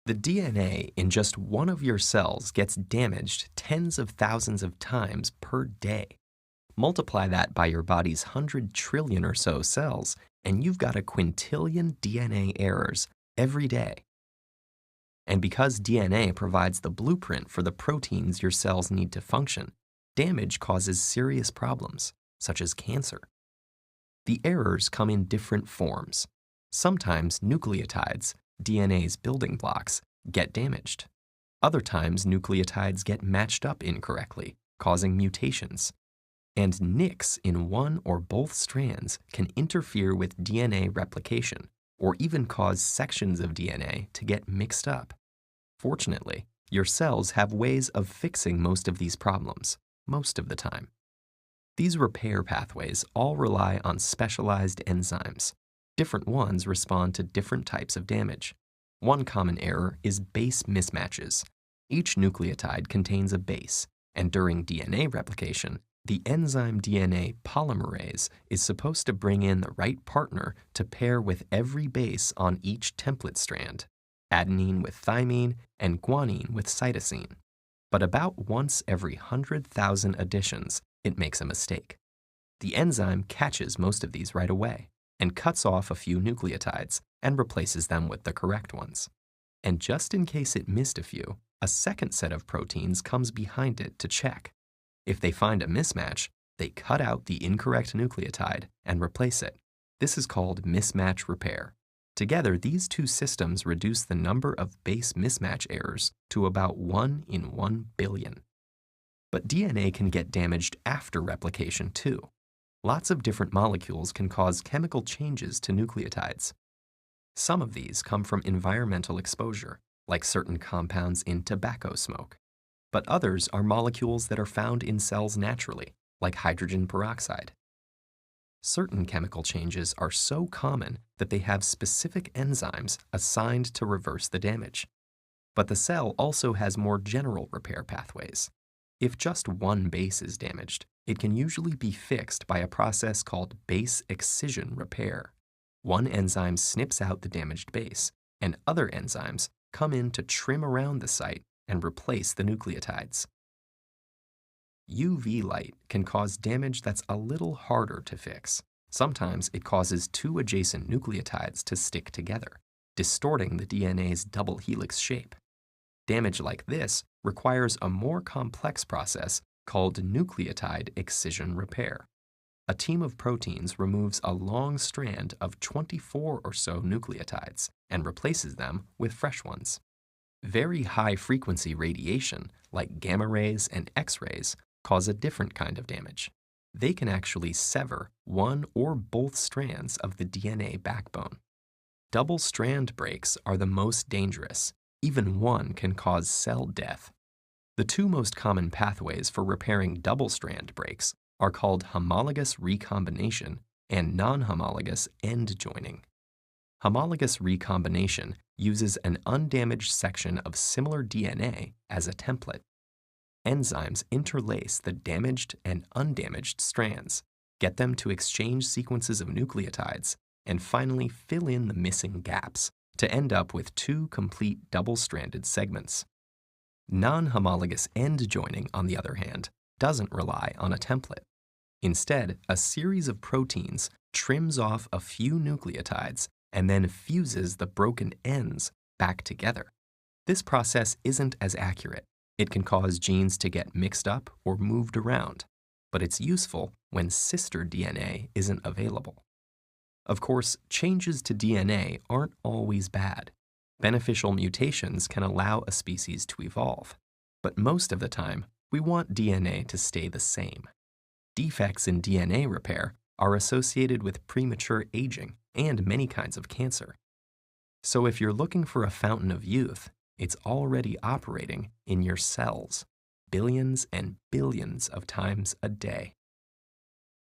The DNA in just one of your cells gets damaged tens of thousands of times per day. Multiply that by your body's 100 trillion or so cells, and you've got a quintillion DNA errors every day. And because DNA provides the blueprint for the proteins your cells need to function, damage causes serious problems, such as cancer. The errors come in different forms. Sometimes nucleotides, DNA's building blocks, get damaged. Other times nucleotides get matched up incorrectly, causing mutations. And nicks in one or both strands can interfere with DNA replication, or even cause sections of DNA to get mixed up. Fortunately, your cells have ways of fixing most of these problems, most of the time. These repair pathways all rely on specialized enzymes. Different ones respond to different types of damage. One common error is base mismatches. Each nucleotide contains a base, and during DNA replication, the enzyme DNA polymerase is supposed to bring in the right partner to pair with every base on each template strand, adenine with thymine and guanine with cytosine. But about once every 100,000 additions, it makes a mistake. The enzyme catches most of these right away and cuts off a few nucleotides and replaces them with the correct ones. And just in case it missed a few, a second set of proteins comes behind it to check. If they find a mismatch, they cut out the incorrect nucleotide and replace it. This is called mismatch repair. Together, these two systems reduce the number of base mismatch errors to about 1 in 1 billion. But DNA can get damaged after replication too. Lots of different molecules can cause chemical changes to nucleotides. Some of these come from environmental exposure, like certain compounds in tobacco smoke. But others are molecules that are found in cells naturally, like hydrogen peroxide. Certain chemical changes are so common that they have specific enzymes assigned to reverse the damage. But the cell also has more general repair pathways. If just one base is damaged, it can usually be fixed by a process called base excision repair. One enzyme snips out the damaged base, and other enzymes come in to trim around the site and replace the nucleotides. UV light can cause damage that's a little harder to fix. Sometimes it causes two adjacent nucleotides to stick together, distorting the DNA's double helix shape. Damage like this requires a more complex process called nucleotide excision repair. A team of proteins removes a long strand of 24 or so nucleotides and replaces them with fresh ones. Very high-frequency radiation, like gamma rays and X-rays, cause a different kind of damage. They can actually sever one or both strands of the DNA backbone. Double-strand breaks are the most dangerous. Even one can cause cell death. The two most common pathways for repairing double-strand breaks are called homologous recombination and non-homologous end joining. Homologous recombination uses an undamaged section of similar DNA as a template. Enzymes interlace the damaged and undamaged strands, get them to exchange sequences of nucleotides, and finally fill in the missing gaps to end up with two complete double-stranded segments. Non-homologous end joining, on the other hand, doesn't rely on a template. Instead, a series of proteins trims off a few nucleotides and then fuses the broken ends back together. This process isn't as accurate. It can cause genes to get mixed up or moved around, but it's useful when sister DNA isn't available. Of course, changes to DNA aren't always bad. Beneficial mutations can allow a species to evolve, but most of the time, we want DNA to stay the same. Defects in DNA repair are associated with premature aging and many kinds of cancer. So if you're looking for a fountain of youth, it's already operating in your cells, billions and billions of times a day.